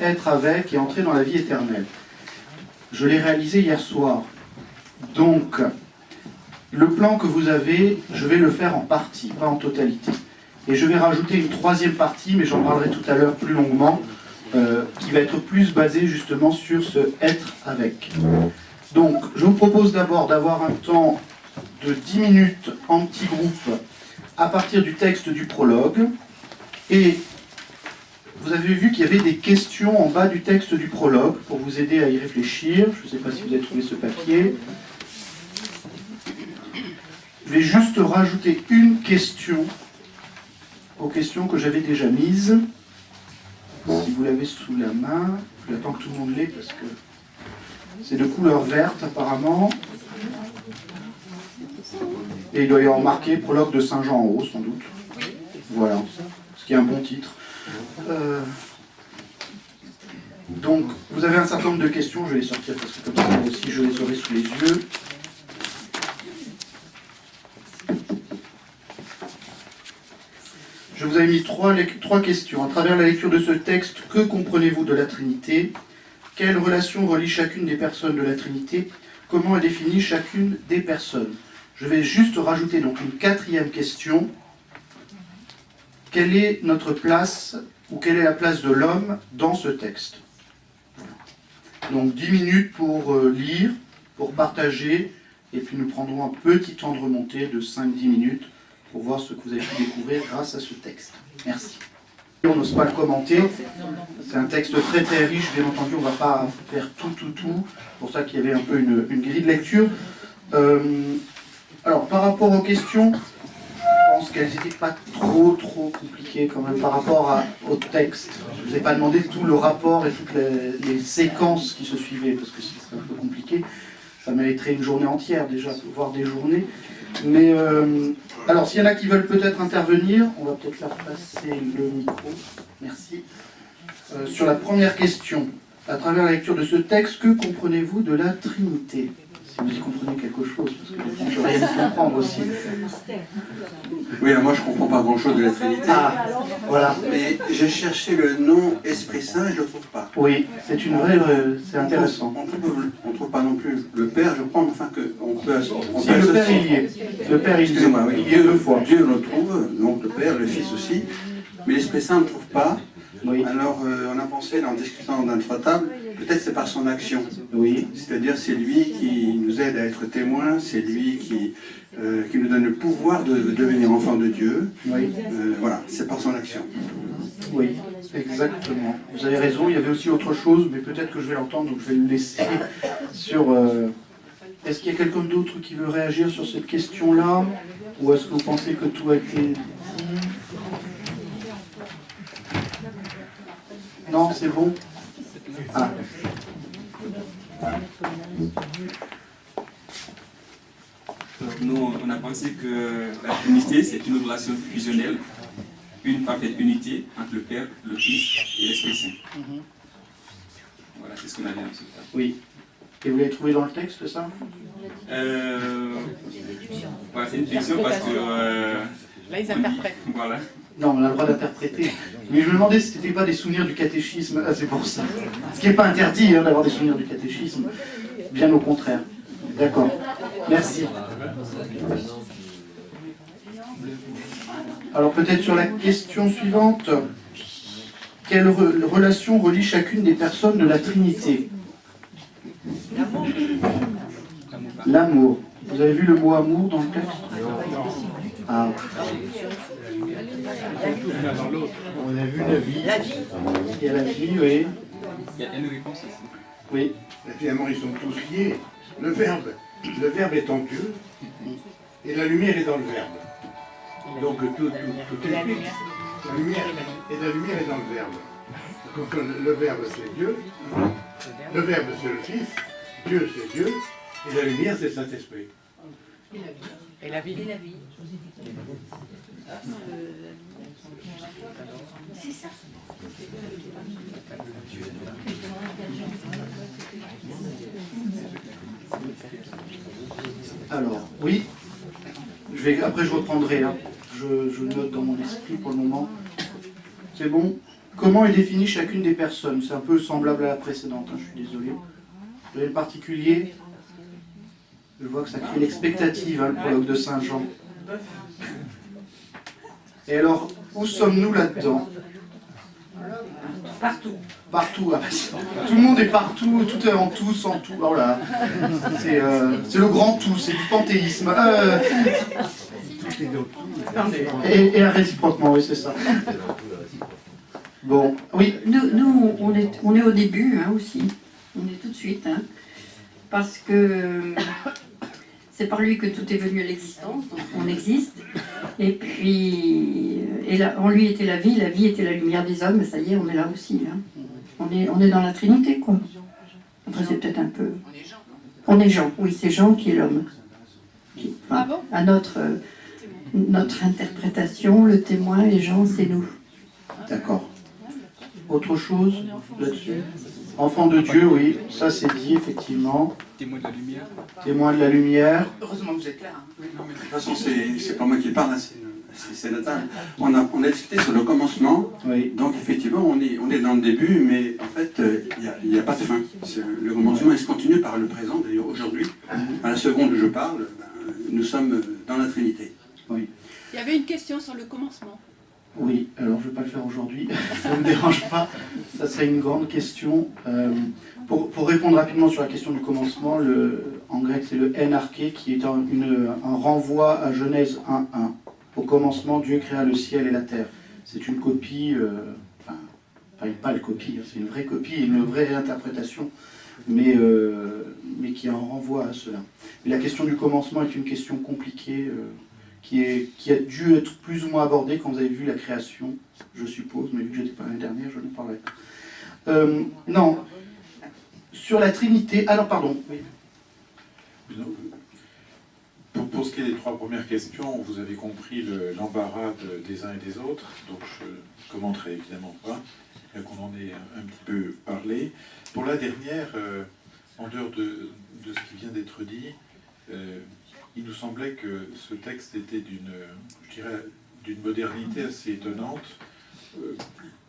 être avec et entrer dans la vie éternelle. Je l'ai réalisé hier soir. Donc, le plan que vous avez, je vais le faire en partie, pas en totalité. Et je vais rajouter une troisième partie, mais j'en parlerai tout à l'heure plus longuement, qui va être plus basée justement sur ce être avec. Donc, je vous propose d'abord d'avoir un temps de 10 minutes en petit groupe à partir du texte du prologue. Et vous avez vu qu'il y avait des questions en bas du texte du prologue pour vous aider à y réfléchir. Je ne sais pas si vous avez trouvé ce papier. Je vais juste rajouter une question aux questions que j'avais déjà mises. Si vous l'avez sous la main, j'attends que tout le monde l'ait parce que c'est de couleur verte apparemment. Et il doit y avoir marqué prologue de Saint Jean en haut sans doute. Voilà, ce qui est un bon titre. Donc, vous avez un certain nombre de questions, je vais les sortir parce que comme ça moi aussi je les aurai sous les yeux. Je vous avais mis trois questions. À travers la lecture de ce texte, que comprenez-vous de la Trinité? Quelle relation relie chacune des personnes de la Trinité? Comment est définie chacune des personnes? Je vais juste rajouter donc une quatrième question. Quelle est notre place, ou quelle est la place de l'homme dans ce texte? Donc 10 minutes pour lire, pour partager, et puis nous prendrons un petit temps de remontée de 5-10 minutes pour voir ce que vous avez pu découvrir grâce à ce texte. Merci. On n'ose pas le commenter, c'est un texte très très riche, bien entendu on ne va pas faire tout, c'est pour ça qu'il y avait un peu une grille de lecture. Alors par rapport aux questions, je pense qu'elles n'étaient pas trop compliquées quand même par rapport au texte. Je ne vous ai pas demandé tout le rapport et toutes les séquences qui se suivaient, parce que c'est un peu compliqué. Ça mériterait une journée entière déjà, voire des journées. Mais alors s'il y en a qui veulent peut-être intervenir, on va peut-être faire passer le micro. Merci. Sur la première question, à travers la lecture de ce texte, que comprenez-vous de la Trinité? Si vous y comprenez quelque chose, parce que j'aurais aimé comprendre aussi. Oui, alors moi je ne comprends pas grand-chose de la Trinité. Ah, voilà. Mais j'ai cherché le nom Esprit Saint et je ne le trouve pas. Oui, c'est une vraie, c'est intéressant. On ne trouve pas non plus le Père, je crois, mais enfin qu'on peut... Si, le Père il y est. Le Père il y est. Excusez-moi, oui. Il y est deux fois. Dieu le trouve, donc le Père, le Fils aussi, mais l'Esprit Saint on ne le trouve pas. Oui. Alors on a pensé, en discutant dans notre table, peut-être c'est par son action. Oui. C'est-à-dire c'est lui qui nous aide à être témoins, c'est lui qui nous donne le pouvoir de devenir enfant de Dieu. Oui. Voilà, c'est par son action. Oui, exactement. Vous avez raison, il y avait aussi autre chose, mais peut-être que je vais l'entendre, donc je vais le laisser sur... Est-ce qu'il y a quelqu'un d'autre qui veut réagir sur cette question-là? Ou est-ce que vous pensez que tout a été dit? Non, c'est bon? Ah. Nous, on a pensé que la Trinité, c'est une relation fusionnelle, une parfaite unité entre le Père, le Fils et l'Esprit Saint. Voilà, c'est ce qu'on a vu en ce cas. Oui. Et vous l'avez trouvé dans le texte, ça? Voilà, c'est une fiction parce que... Là, ils interprètent. Voilà. Non, on a le droit d'interpréter. Mais je me demandais si ce n'était pas des souvenirs du catéchisme. Ah, c'est pour ça. Ce qui n'est pas interdit hein, d'avoir des souvenirs du catéchisme. Bien au contraire. D'accord. Merci. Alors peut-être sur la question suivante. Quelle relation relie chacune des personnes de la Trinité? L'amour. Vous avez vu le mot amour dans le texte? Ah. On a vu la vie. Il y a la vie, oui. Il y a une réponse ici. Oui. Et finalement, ils sont tous liés. Le verbe est en Dieu, et la lumière est dans le verbe. Donc tout est la lumière est dans le verbe. Donc le verbe c'est Dieu, le verbe c'est le Fils, Dieu c'est Dieu, et la lumière c'est Saint-Esprit. Et la vie. C'est ça. Alors, oui. Après, je reprendrai. Hein. Je note dans mon esprit pour le moment. C'est bon? Comment est définie chacune des personnes? C'est un peu semblable à la précédente, hein, je suis désolé. Vous avez le particulier? Je vois que ça crée l'expectative, hein, le prologue de Saint Jean. Et alors, où sommes-nous là-dedans? Partout. Partout. Ah, tout le monde est partout, tout est en tous, en tout. Oh là, c'est le grand tout, c'est du panthéisme. Et réciproquement, oui, c'est ça. Bon, oui. Nous on est au début hein, aussi. On est tout de suite. Hein, parce que c'est par lui que tout est venu à l'existence, donc on existe. Et puis, en lui était la vie était la lumière des hommes, ça y est, on est là aussi. Hein. On est dans la Trinité, quoi. Enfin, c'est peut-être un peu... On est Jean, oui, c'est Jean qui est l'homme. Enfin, à notre interprétation, le témoin et Jean, c'est nous. D'accord. Autre chose là-dessus? Enfant de Dieu, oui, ça c'est dit effectivement. Témoin de la lumière. Témoin de la lumière. Heureusement que vous êtes là. Hein. De toute façon, c'est pas moi qui parle, hein, c'est Nathan. On a discuté sur le commencement, Oui. donc effectivement, on est dans le début, mais en fait, il n'y a pas de fin. Le commencement, il se continue par le présent. D'ailleurs, aujourd'hui, à la seconde où je parle, nous sommes dans la Trinité. Oui. Il y avait une question sur le commencement. Oui, alors je ne vais pas le faire aujourd'hui, ça ne me dérange pas, ça serait une grande question. Pour répondre rapidement sur la question du commencement, en grec c'est le enarché qui est un renvoi à Genèse 1.1. Au commencement, Dieu créa le ciel et la terre. C'est une copie, enfin une pâle copie, c'est une vraie copie, une vraie interprétation, mais qui en renvoie à cela. Et la question du commencement est une question compliquée, qui a dû être plus ou moins abordée quand vous avez vu la création, je suppose, mais vu que j'étais pas l'année dernière, je ne parlerai pas. Non, sur la Trinité... Ah non, pardon. Oui. Pour ce qui est des trois premières questions, vous avez compris l'embarras des uns et des autres, donc je ne commenterai évidemment pas, bien qu'on en ait un petit peu parlé. Pour la dernière, en dehors de ce qui vient d'être dit, il nous semblait que ce texte était d'une modernité assez étonnante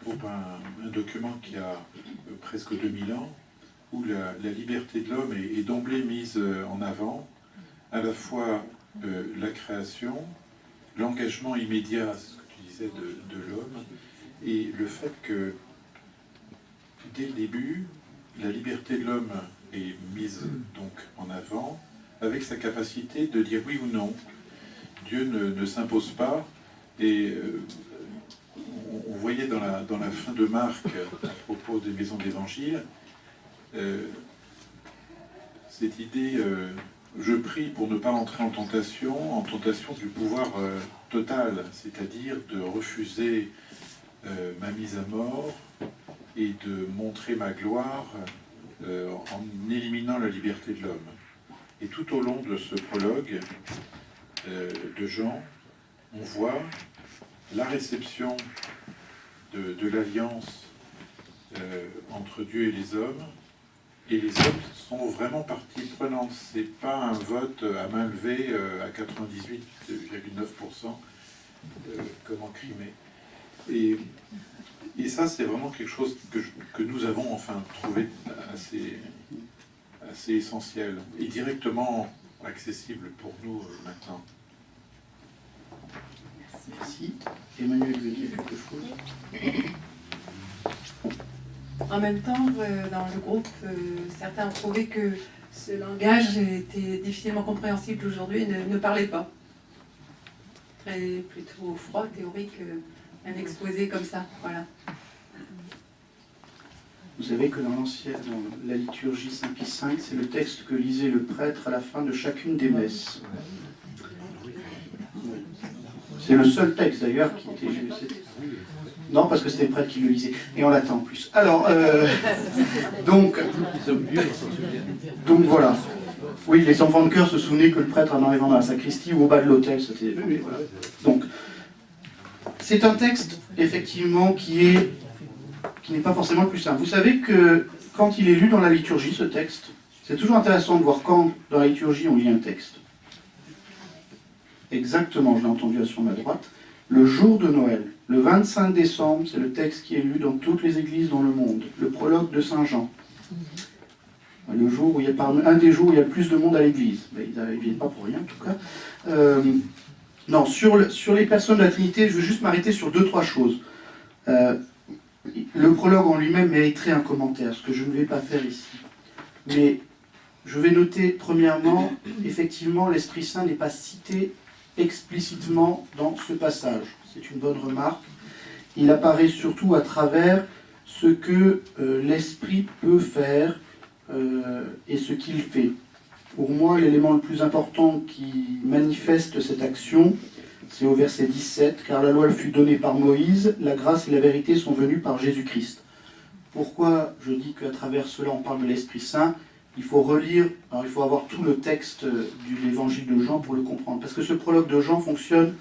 pour un document qui a presque 2000 ans, où la liberté de l'homme est d'emblée mise en avant, à la fois la création, l'engagement immédiat, ce que tu disais, de l'homme, et le fait que, dès le début, la liberté de l'homme est mise donc en avant, avec sa capacité de dire oui ou non. Dieu ne s'impose pas, et on voyait dans la fin de Marc, à propos des maisons d'évangile, cette idée, je prie pour ne pas entrer en tentation du pouvoir total, c'est-à-dire de refuser ma mise à mort et de montrer ma gloire en éliminant la liberté de l'homme. Et tout au long de ce prologue de Jean, on voit la réception de l'alliance entre Dieu et les hommes sont vraiment partie prenante. C'est pas un vote à main levée à 98,9% comme en Crimée. Et ça, c'est vraiment quelque chose que nous avons enfin trouvé assez essentiel et directement accessible pour nous maintenant. Merci. Emmanuel veut dire quelque chose? En même temps, dans le groupe, certains ont trouvé que ce langage était difficilement compréhensible aujourd'hui et ne parlait pas. Plutôt froid, théorique, un exposé comme ça. Voilà. Vous savez que dans la liturgie Saint Pie V, c'est le texte que lisait le prêtre à la fin de chacune des messes. C'est le seul texte d'ailleurs qui était... Non, parce que c'était le prêtre qui le lisait. Et on l'attend en plus. Alors, donc voilà. Oui, les enfants de chœur se souvenaient que le prêtre, en arrivant dans la sacristie ou au bas de l'autel, c'était... Voilà. Donc, c'est un texte, effectivement, qui n'est pas forcément le plus simple. Vous savez que quand il est lu dans la liturgie, ce texte, c'est toujours intéressant de voir quand, dans la liturgie, on lit un texte. Exactement, je l'ai entendu sur ma droite, le jour de Noël. Le 25 décembre, c'est le texte qui est lu dans toutes les églises dans le monde, le prologue de Saint Jean. Le jour où il y a un des jours où il y a le plus de monde à l'église. Ben, ils ne viennent pas pour rien, en tout cas. Non, sur les personnes de la Trinité, je veux juste m'arrêter sur 2-3 choses. Le prologue en lui-même mériterait un commentaire, ce que je ne vais pas faire ici. Mais je vais noter, premièrement, effectivement, l'Esprit Saint n'est pas cité explicitement dans ce passage. C'est une bonne remarque. Il apparaît surtout à travers ce que l'Esprit peut faire et ce qu'il fait. Pour moi, l'élément le plus important qui manifeste cette action, c'est au verset 17, « Car la loi fut donnée par Moïse, la grâce et la vérité sont venues par Jésus-Christ. » Pourquoi je dis qu'à travers cela on parle de l'Esprit Saint? Il faut relire, alors il faut avoir tout le texte de l'évangile de Jean pour le comprendre. Parce que ce prologue de Jean fonctionne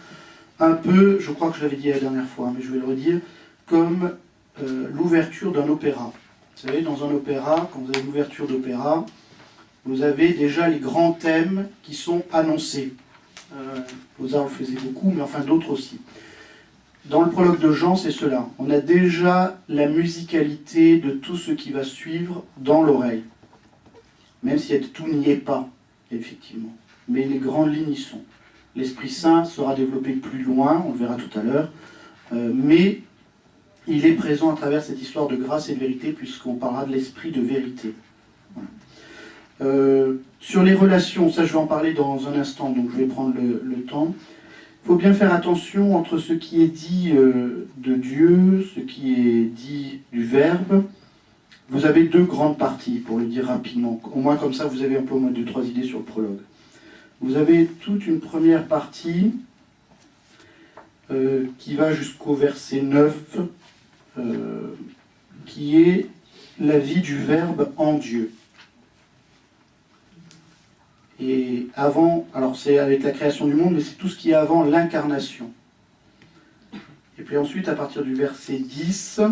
un peu, je crois que je l'avais dit la dernière fois, mais je vais le redire, comme l'ouverture d'un opéra. Vous savez, dans un opéra, quand vous avez l'ouverture d'opéra, vous avez déjà les grands thèmes qui sont annoncés. Mozart le faisait beaucoup, mais enfin d'autres aussi. Dans le prologue de Jean, c'est cela. On a déjà la musicalité de tout ce qui va suivre dans l'oreille. Même si tout n'y est pas, effectivement. Mais les grandes lignes y sont. L'Esprit Saint sera développé plus loin, on le verra tout à l'heure, mais il est présent à travers cette histoire de grâce et de vérité, puisqu'on parlera de l'Esprit de vérité. Voilà. Sur les relations, ça je vais en parler dans un instant, donc je vais prendre le temps. Il faut bien faire attention entre ce qui est dit de Dieu, ce qui est dit du Verbe. Vous avez 2 grandes parties, pour le dire rapidement. Au moins comme ça, vous avez un peu au moins 2-3 idées sur le prologue. Vous avez toute une première partie qui va jusqu'au verset 9, qui est la vie du Verbe en Dieu. Et avant, alors c'est avec la création du monde, mais c'est tout ce qui est avant l'incarnation. Et puis ensuite, à partir du verset 10,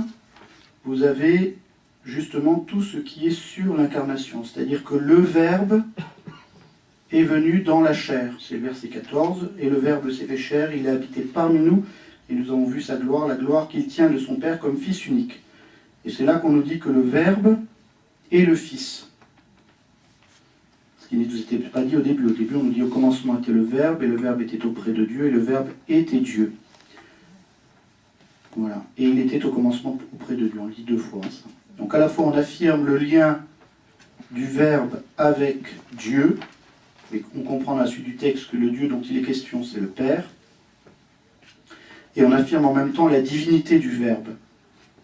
vous avez justement tout ce qui est sur l'incarnation. C'est-à-dire que le Verbe est venu dans la chair. C'est le verset 14. Et le Verbe s'est fait chair, il a habité parmi nous, et nous avons vu sa gloire, la gloire qu'il tient de son Père comme Fils unique. Et c'est là qu'on nous dit que le Verbe est le Fils. Ce qui ne nous était pas dit au début. Au début, on nous dit au commencement était le Verbe, et le Verbe était auprès de Dieu, et le Verbe était Dieu. Voilà. Et il était au commencement auprès de Dieu. On le dit 2 fois. Ça. Donc à la fois, on affirme le lien du Verbe avec Dieu, et on comprend à la suite du texte que le Dieu dont il est question, c'est le Père. Et on affirme en même temps la divinité du Verbe.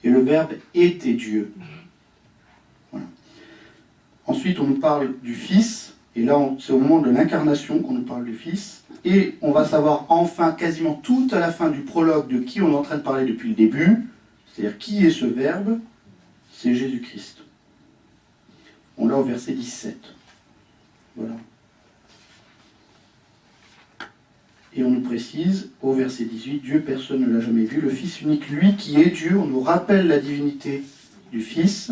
Et le Verbe était Dieu. Voilà. Ensuite, on nous parle du Fils, et là, c'est au moment de l'incarnation qu'on nous parle du Fils. Et on va savoir enfin, quasiment tout à la fin du prologue, de qui on est en train de parler depuis le début, c'est-à-dire qui est ce Verbe, c'est Jésus-Christ. On l'a au verset 17. Voilà. Et on nous précise, au verset 18, Dieu, personne ne l'a jamais vu, le Fils unique, lui qui est Dieu, on nous rappelle la divinité du Fils,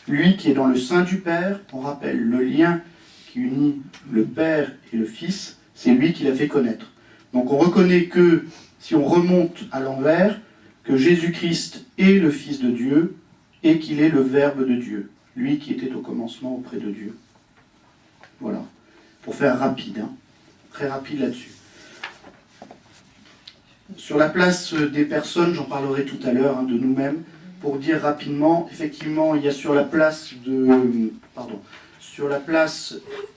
lui qui est dans le sein du Père, on rappelle le lien qui unit le Père et le Fils, c'est lui qui l'a fait connaître. Donc on reconnaît que, si on remonte à l'envers, que Jésus-Christ est le Fils de Dieu et qu'il est le Verbe de Dieu, lui qui était au commencement auprès de Dieu. Voilà, pour faire rapide, hein. Très rapide là-dessus. Sur la place des personnes, j'en parlerai tout à l'heure, hein, de nous-mêmes, pour dire rapidement, effectivement, il y a sur la place de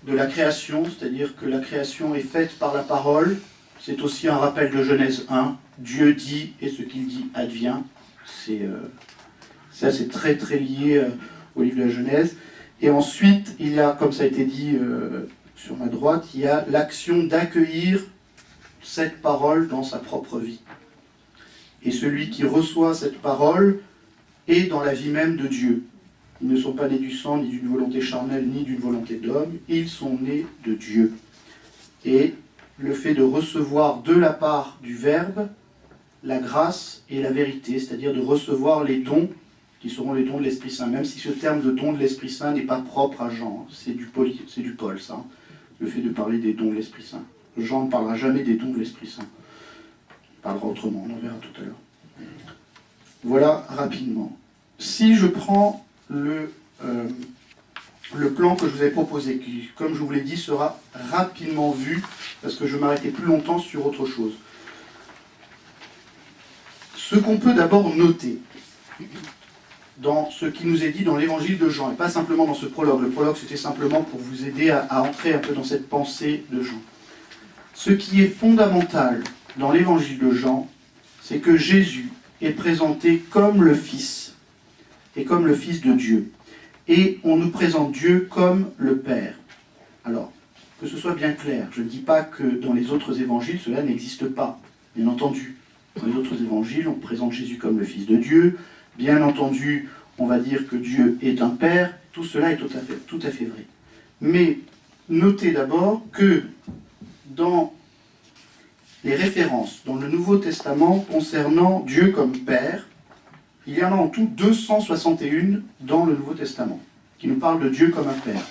la création, c'est-à-dire que la création est faite par la parole. C'est aussi un rappel de Genèse 1. Dieu dit et ce qu'il dit advient. Ça, c'est très très lié au livre de la Genèse. Et ensuite, il y a, comme ça a été dit sur ma droite, il y a l'action d'accueillir cette parole dans sa propre vie. Et celui qui reçoit cette parole est dans la vie même de Dieu. Ils ne sont pas nés du sang, ni d'une volonté charnelle, ni d'une volonté d'homme. Ils sont nés de Dieu. Et le fait de recevoir de la part du Verbe la grâce et la vérité, c'est-à-dire de recevoir les dons qui seront les dons de l'Esprit Saint, même si ce terme de don de l'Esprit Saint n'est pas propre à Jean, c'est du Paul, ça, le fait de parler des dons de l'Esprit Saint. Jean ne parlera jamais des dons de l'Esprit Saint. Il parlera autrement, on en verra tout à l'heure. Voilà rapidement. Si je prends le plan que je vous ai proposé, qui, comme je vous l'ai dit, sera rapidement vu, parce que je m'arrêtais plus longtemps sur autre chose. Ce qu'on peut d'abord noter dans ce qui nous est dit dans l'évangile de Jean, et pas simplement dans ce prologue. Le prologue, c'était simplement pour vous aider à entrer un peu dans cette pensée de Jean. Ce qui est fondamental dans l'évangile de Jean, c'est que Jésus est présenté comme le Fils, et comme le Fils de Dieu. Et on nous présente Dieu comme le Père. Alors, que ce soit bien clair, je ne dis pas que dans les autres évangiles, cela n'existe pas, bien entendu. Dans les autres évangiles, on présente Jésus comme le Fils de Dieu. Bien entendu, on va dire que Dieu est un Père. Tout cela est tout à fait vrai. Mais notez d'abord que dans les références dans le Nouveau Testament concernant Dieu comme Père, il y en a en tout 261 dans le Nouveau Testament, qui nous parlent de Dieu comme un Père.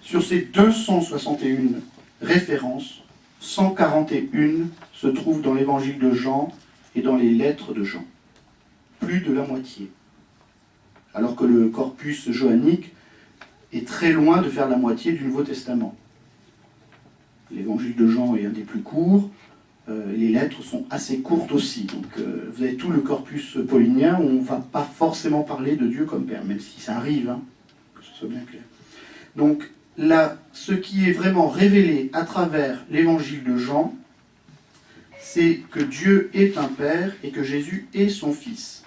Sur ces 261 références, 141 se trouvent dans l'évangile de Jean et dans les lettres de Jean. Plus de la moitié. Alors que le corpus johannique est très loin de faire la moitié du Nouveau Testament. L'évangile de Jean est un des plus courts, les lettres sont assez courtes aussi. Donc vous avez tout le corpus paulinien où on ne va pas forcément parler de Dieu comme Père, même si ça arrive, hein, que ce soit bien clair. Donc là, ce qui est vraiment révélé à travers l'évangile de Jean, c'est que Dieu est un Père et que Jésus est son Fils.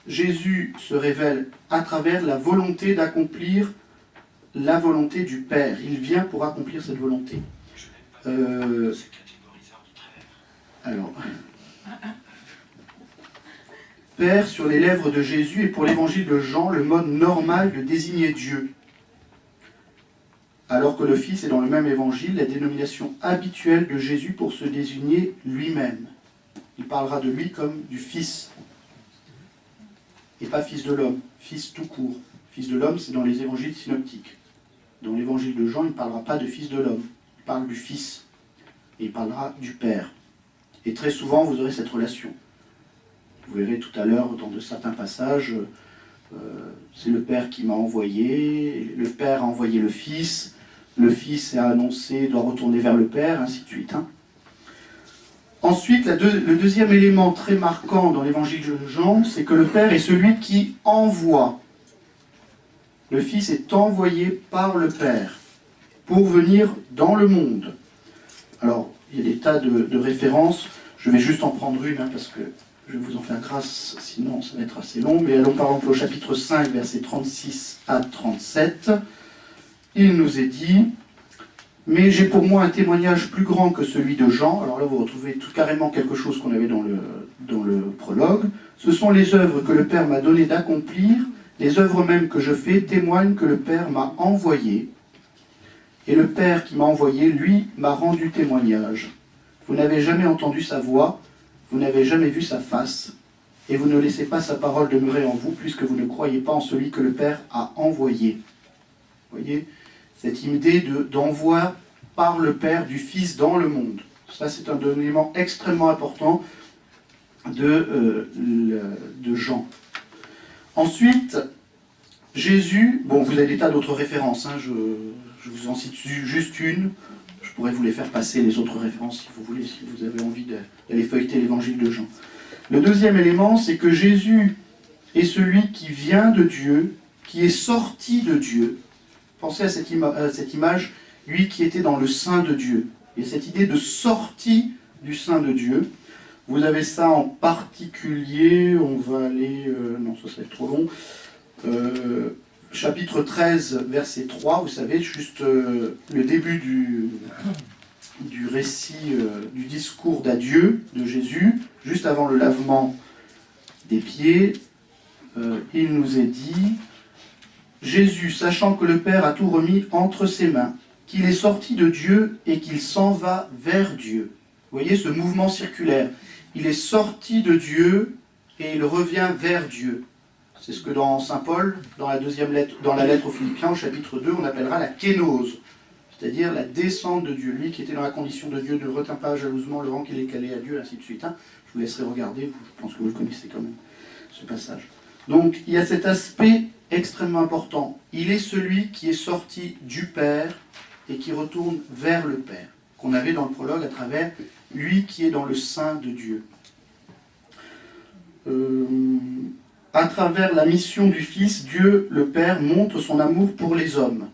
Jésus se révèle à travers la volonté d'accomplir la volonté du Père. Il vient pour accomplir cette volonté. Alors, Père sur les lèvres de Jésus est pour l'évangile de Jean le mode normal de désigner Dieu. Alors que le Fils est dans le même évangile la dénomination habituelle de Jésus pour se désigner lui-même. Il parlera de lui comme du Fils. Et pas Fils de l'homme, Fils tout court. Fils de l'homme, c'est dans les évangiles synoptiques. Dans l'évangile de Jean, il ne parlera pas de Fils de l'homme. Il parle du Fils. Et il parlera du Père. Et très souvent, vous aurez cette relation. Vous verrez tout à l'heure, dans de certains passages, c'est le Père qui m'a envoyé, le Père a envoyé le Fils est annoncé, doit retourner vers le Père, ainsi de suite. Hein. Ensuite, le deuxième élément très marquant dans l'évangile de Jean, c'est que le Père est celui qui envoie. Le Fils est envoyé par le Père pour venir dans le monde. Alors, il y a des tas de références. Je vais juste en prendre une, hein, parce que je vais vous en faire grâce, sinon ça va être assez long. Mais allons par exemple au chapitre 5, versets 36 à 37. Il nous est dit « Mais j'ai pour moi un témoignage plus grand que celui de Jean. » Alors là, vous retrouvez tout carrément quelque chose qu'on avait dans le prologue. « Ce sont les œuvres que le Père m'a donné d'accomplir. Les œuvres mêmes que je fais témoignent que le Père m'a envoyé. Et le Père qui m'a envoyé, lui, m'a rendu témoignage. Vous n'avez jamais entendu sa voix, vous n'avez jamais vu sa face, et vous ne laissez pas sa parole demeurer en vous, puisque vous ne croyez pas en celui que le Père a envoyé. » Vous voyez, cette idée d'envoi par le Père du Fils dans le monde. Ça, c'est un élément extrêmement important de Jean. Ensuite, Jésus, bon, vous avez des tas d'autres références, hein, je vous en cite juste une. Je pourrais vous les faire passer, les autres références, si vous voulez, si vous avez envie d'aller feuilleter l'évangile de Jean. Le deuxième élément, c'est que Jésus est celui qui vient de Dieu, qui est sorti de Dieu. Pensez à cette image, lui qui était dans le sein de Dieu. Et cette idée de sortie du sein de Dieu, vous avez ça en particulier, on va aller, non, ça va être trop long, chapitre 13, verset 3, vous savez, juste le début du récit, du discours d'adieu de Jésus, juste avant le lavement des pieds, il nous est dit... Jésus, sachant que le Père a tout remis entre ses mains, qu'il est sorti de Dieu et qu'il s'en va vers Dieu. Vous voyez ce mouvement circulaire. Il est sorti de Dieu et il revient vers Dieu. C'est ce que dans Saint Paul, dans la lettre aux Philippiens, au chapitre 2, on appellera la kénose. c'est-à-dire la descente de Dieu. Lui qui était dans la condition de Dieu ne retint pas jalousement le rang qu'il est calé à Dieu, ainsi de suite. Hein. Je vous laisserai regarder, je pense que vous le connaissez quand même, ce passage. Donc il y a cet aspect extrêmement important. Il est celui qui est sorti du Père et qui retourne vers le Père, qu'on avait dans le prologue à travers lui qui est dans le sein de Dieu. À travers la mission du Fils, Dieu, le Père, montre son amour pour les hommes.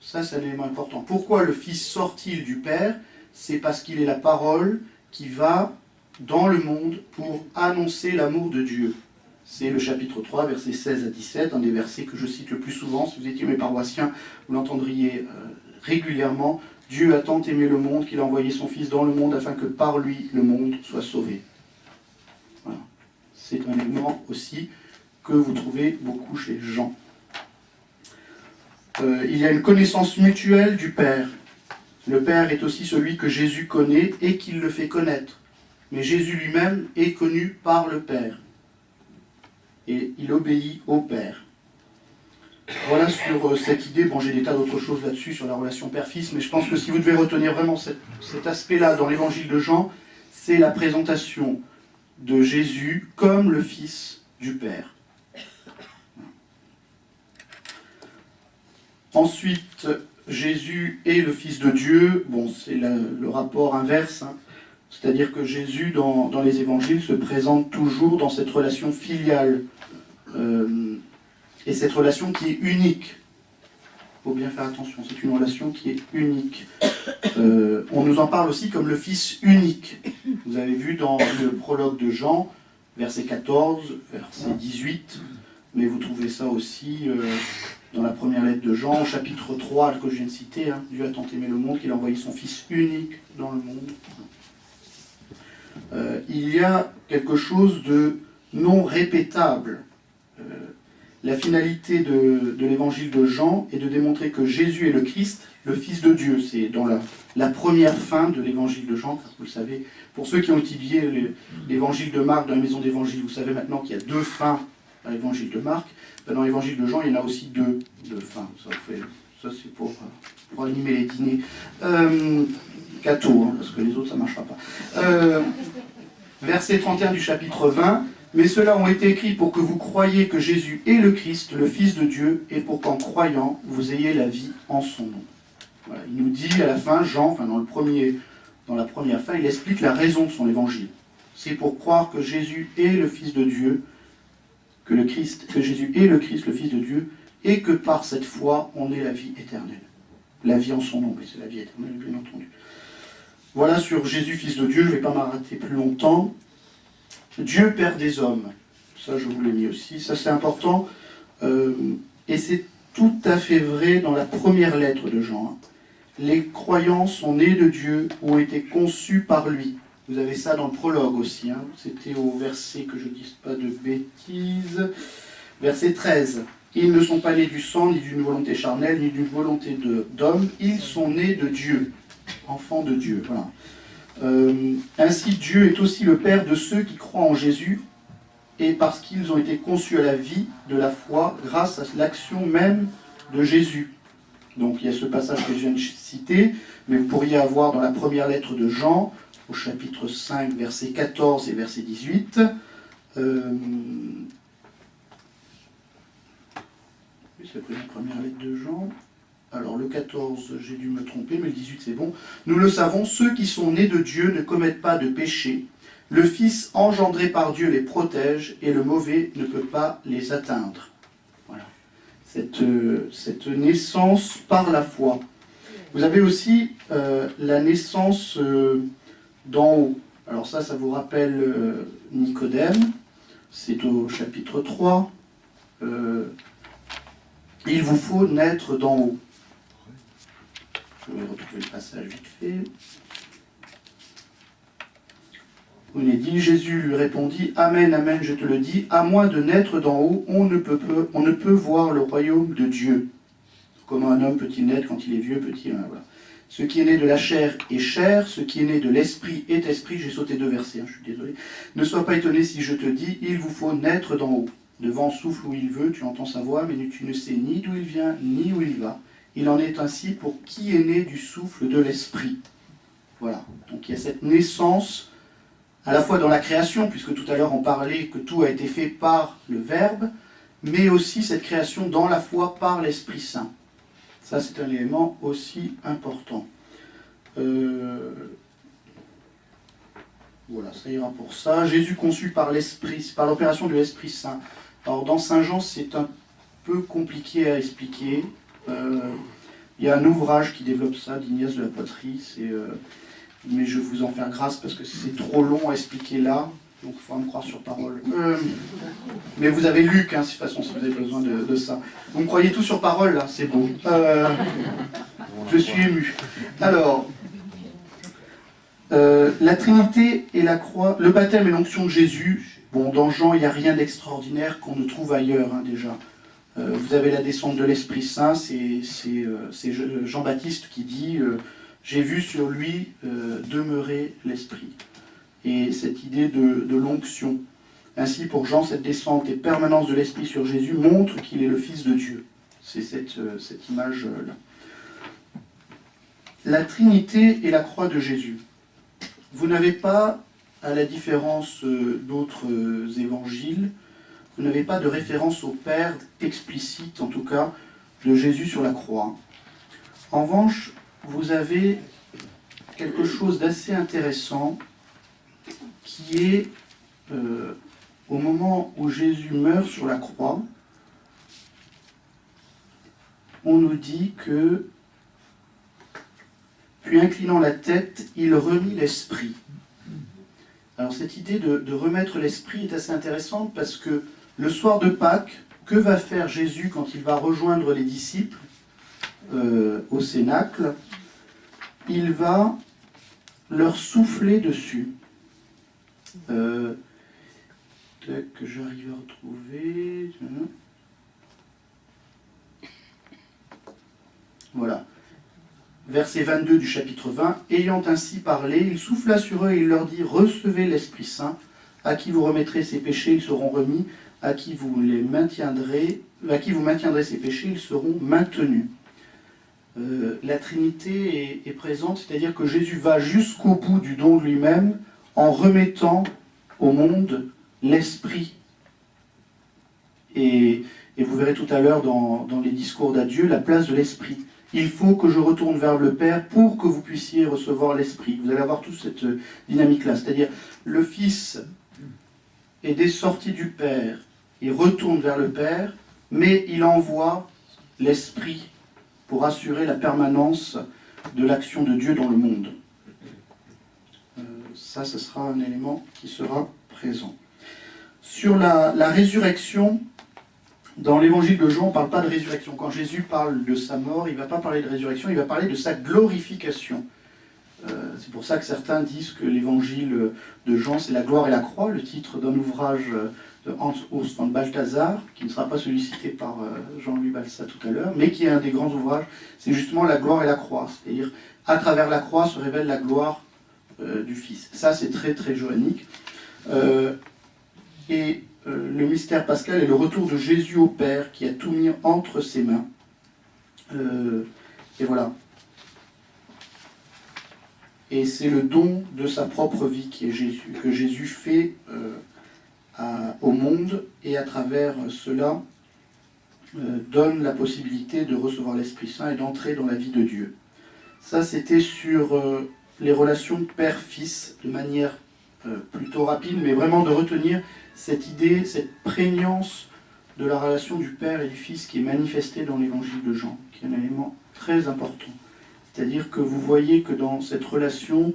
Ça, c'est un élément important. Pourquoi le Fils sort-il du Père? C'est parce qu'il est la parole qui va dans le monde pour annoncer l'amour de Dieu. C'est le chapitre 3, versets 16 à 17, un des versets que je cite le plus souvent. Si vous étiez mes paroissiens, vous l'entendriez régulièrement. Dieu a tant aimé le monde qu'il a envoyé son Fils dans le monde afin que par lui le monde soit sauvé. Voilà. C'est un élément aussi que vous trouvez beaucoup chez Jean. Il y a une connaissance mutuelle du Père. Le Père est aussi celui que Jésus connaît et qu'il le fait connaître. Mais Jésus lui-même est connu par le Père. Et il obéit au Père. Voilà sur cette idée. Bon, j'ai des tas d'autres choses là-dessus, sur la relation père-fils, mais je pense que si vous devez retenir vraiment cet aspect-là dans l'évangile de Jean, c'est la présentation de Jésus comme le Fils du Père. Ensuite, Jésus est le Fils de Dieu. Bon, c'est le rapport inverse, hein. C'est-à-dire que Jésus, dans les évangiles, se présente toujours dans cette relation filiale. Et cette relation qui est unique. Il faut bien faire attention, c'est une relation qui est unique. On nous en parle aussi comme le Fils unique. Vous avez vu dans le prologue de Jean, verset 14, verset 18, mais vous trouvez ça aussi dans la première lettre de Jean, chapitre 3, que je viens de citer. Hein. Dieu a tant aimé le monde qu'il a envoyé son Fils unique dans le monde. Il y a quelque chose de non répétable. La finalité de l'évangile de Jean est de démontrer que Jésus est le Christ, le Fils de Dieu. C'est dans la première fin de l'évangile de Jean, car vous le savez, pour ceux qui ont étudié l'évangile de Marc dans la maison d'évangile, vous savez maintenant qu'il y a deux fins à l'évangile de Marc. Dans l'évangile de Jean, il y en a aussi deux fins. Ça c'est pour animer les dîners. Gâteau, hein, parce que les autres ça ne marchera pas. Verset 31 du chapitre 20. Mais ceux-là ont été écrits pour que vous croyiez que Jésus est le Christ, le Fils de Dieu, et pour qu'en croyant, vous ayez la vie en son nom. Voilà, il nous dit à la fin, Jean, enfin dans la première fin, il explique la raison de son évangile. C'est pour croire que Jésus est le Fils de Dieu, que Jésus est le Christ, le Fils de Dieu, et que par cette foi, on ait la vie éternelle. La vie en son nom, mais c'est la vie éternelle, bien entendu. Voilà sur Jésus, Fils de Dieu, je ne vais pas m'arrêter plus longtemps. Dieu, Père des hommes. Ça, je vous l'ai mis aussi. Ça, c'est important. Et c'est tout à fait vrai dans la première lettre de Jean. Les croyants sont nés de Dieu ou ont été conçus par lui. Vous avez ça dans le prologue aussi. Hein. C'était au verset, que je ne dise pas de bêtises, verset 13. Ils ne sont pas nés du sang, ni d'une volonté charnelle, ni d'une volonté d'homme. Ils sont nés de Dieu, enfants de Dieu. Voilà. Ainsi Dieu est aussi le Père de ceux qui croient en Jésus, et parce qu'ils ont été conçus à la vie de la foi grâce à l'action même de Jésus. Donc il y a ce passage que je viens de citer, mais vous pourriez avoir dans la première lettre de Jean, au chapitre 5, verset 14 et verset 18, oui, c'est la première lettre de Jean. Alors le 14, j'ai dû me tromper, mais le 18 c'est bon. Nous le savons, ceux qui sont nés de Dieu ne commettent pas de péché. Le Fils engendré par Dieu les protège et le mauvais ne peut pas les atteindre. Voilà. Cette naissance par la foi. Vous avez aussi la naissance d'en haut. Alors ça vous rappelle Nicodème. C'est au chapitre 3. Il vous faut naître d'en haut. Je vais retrouver le passage vite fait. On est dit, Jésus lui répondit, Amen, Amen, je te le dis, à moins de naître d'en haut, on ne peut voir le royaume de Dieu. Comment un homme peut-il naître quand il est vieux, petit, voilà. Ce qui est né de la chair est chair, ce qui est né de l'esprit est esprit. J'ai sauté 2 versets, hein, je suis désolé. Ne sois pas étonné si je te dis, il vous faut naître d'en haut. Le vent souffle où il veut, tu entends sa voix, mais tu ne sais ni d'où il vient, ni où il va. Il en est ainsi pour qui est né du souffle de l'Esprit. Voilà. Donc il y a cette naissance, à la fois dans la création, puisque tout à l'heure on parlait que tout a été fait par le Verbe, mais aussi cette création dans la foi par l'Esprit Saint. Ça, c'est un élément aussi important. Voilà, ça ira pour ça. Jésus conçu par l'Esprit, par l'opération de l'Esprit Saint. Alors dans Saint Jean, c'est un peu compliqué à expliquer. Il y a un ouvrage qui développe ça, d'Ignace de la Poterie, mais je vous en faire grâce parce que c'est trop long à expliquer là, donc il faudra me croire sur parole. Mais vous avez Luc, hein, de toute façon, si vous avez besoin de ça. Vous me croyez tout sur parole, là, c'est beau. Je suis ému. Alors, la Trinité et la croix, le baptême et l'onction de Jésus, bon, dans Jean, il n'y a rien d'extraordinaire qu'on ne trouve ailleurs, hein, déjà. Vous avez la descente de l'Esprit Saint, c'est Jean-Baptiste qui dit j'ai vu sur lui demeurer l'Esprit. Et cette idée de l'onction. Ainsi, pour Jean, cette descente et permanence de l'Esprit sur Jésus montre qu'il est le Fils de Dieu. C'est cette image-là. La Trinité et la croix de Jésus. Vous n'avez pas, à la différence d'autres évangiles, vous n'avez pas de référence au Père explicite, en tout cas, de Jésus sur la croix. En revanche, vous avez quelque chose d'assez intéressant qui est, au moment où Jésus meurt sur la croix, on nous dit que, puis inclinant la tête, il remit l'esprit. Alors cette idée de remettre l'esprit est assez intéressante parce que le soir de Pâques, que va faire Jésus quand il va rejoindre les disciples au Cénacle? Il va leur souffler dessus. Que j'arrive à retrouver. Voilà. Verset 22 du chapitre 20. Ayant ainsi parlé, il souffla sur eux et il leur dit: recevez l'Esprit Saint, à qui vous remettrez ses péchés, ils seront remis, à qui vous maintiendrez ses péchés, ils seront maintenus. La Trinité est présente, c'est-à-dire que Jésus va jusqu'au bout du don de lui-même en remettant au monde l'Esprit. Et vous verrez tout à l'heure dans les discours d'adieu la place de l'Esprit. Il faut que je retourne vers le Père pour que vous puissiez recevoir l'Esprit. Vous allez avoir toute cette dynamique-là. C'est-à-dire, le Fils est sorti du Père, il retourne vers le Père, mais il envoie l'Esprit pour assurer la permanence de l'action de Dieu dans le monde. Ça, ce sera un élément qui sera présent. Sur la résurrection, dans l'évangile de Jean, on ne parle pas de résurrection. Quand Jésus parle de sa mort, il ne va pas parler de résurrection, il va parler de sa glorification. C'est pour ça que certains disent que l'évangile de Jean, c'est la gloire et la croix, le titre d'un ouvrage de Hans Urs von Balthasar, qui ne sera pas celui cité par Jean-Louis Balsa tout à l'heure, mais qui est un des grands ouvrages. C'est justement la gloire et la croix. C'est-à-dire, à travers la croix se révèle la gloire du Fils. Ça, c'est très, très joannique. Le mystère pascal est le retour de Jésus au Père, qui a tout mis entre ses mains. Et voilà. Et c'est le don de sa propre vie qui est Jésus, que Jésus fait au monde, et à travers cela donne la possibilité de recevoir l'Esprit Saint et d'entrer dans la vie de Dieu. Ça, c'était sur les relations père-fils, de manière plutôt rapide, mais vraiment de retenir cette idée, cette prégnance de la relation du Père et du Fils qui est manifestée dans l'évangile de Jean, qui est un élément très important. C'est-à-dire que vous voyez que dans cette relation,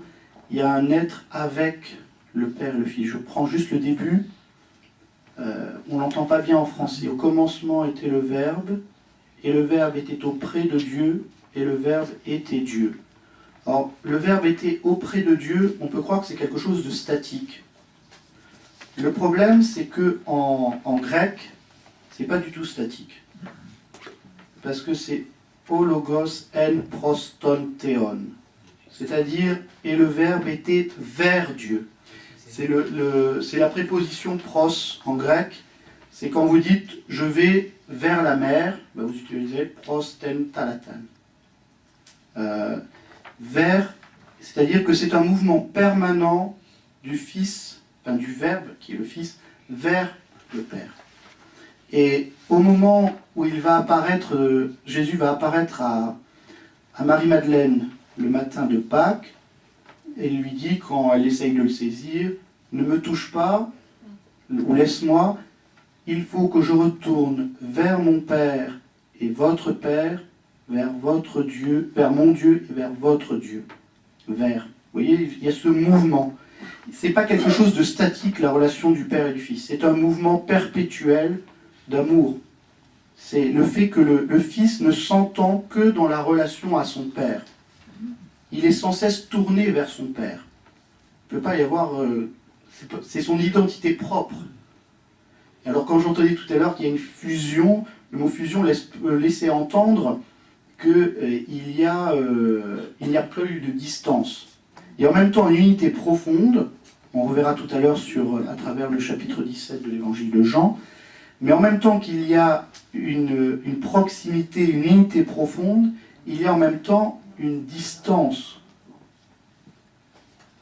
il y a un être avec le Père et le Fils. Je prends juste le début, on n'entend pas bien en français. Au commencement était le Verbe, et le Verbe était auprès de Dieu, et le Verbe était Dieu. Alors, le Verbe était auprès de Dieu, on peut croire que c'est quelque chose de statique. Le problème, c'est que en grec, c'est pas du tout statique. Parce que c'est o logos en proston theon. C'est-à-dire, et le Verbe était vers Dieu. C'est la préposition pros en grec. C'est quand vous dites, je vais vers la mer, vous utilisez prostentalatan. Vers, c'est-à-dire que c'est un mouvement permanent du Fils, enfin du Verbe, qui est le Fils, vers le Père. Et au moment où il va apparaître, Jésus va apparaître à Marie-Madeleine le matin de Pâques, et lui dit, quand elle essaye de le saisir, « Ne me touche pas, ou laisse-moi, il faut que je retourne vers mon Père et votre Père, vers votre Dieu, vers mon Dieu et vers votre Dieu. » Vers. Vous voyez, il y a ce mouvement. Ce n'est pas quelque chose de statique, la relation du Père et du Fils. C'est un mouvement perpétuel d'amour. C'est le fait que le Fils ne s'entend que dans la relation à son Père. Il est sans cesse tourné vers son Père. Il ne peut pas y avoir... c'est son identité propre. Et alors quand j'entendais tout à l'heure qu'il y a une fusion, le mot fusion laisse laisser entendre qu'il n'y a plus de distance. Et en même temps une unité profonde, on reverra tout à l'heure à travers le chapitre 17 de l'évangile de Jean, mais en même temps qu'il y a une proximité, une unité profonde, il y a en même temps une distance,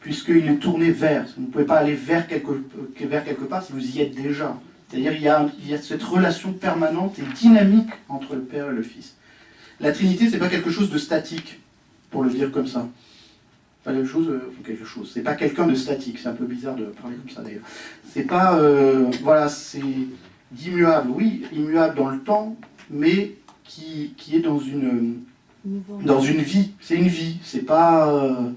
puisqu'il est tourné vers. Vous ne pouvez pas aller vers quelque part si vous y êtes déjà. C'est-à-dire il y a cette relation permanente et dynamique entre le Père et le Fils. La Trinité, ce n'est pas quelque chose de statique, pour le dire comme ça. Pas quelque chose. C'est pas quelqu'un de statique. C'est un peu bizarre de parler comme ça d'ailleurs. C'est pas, c'est d'immuable. Oui, immuable dans le temps, mais qui est dans une vie. C'est une vie. C'est pas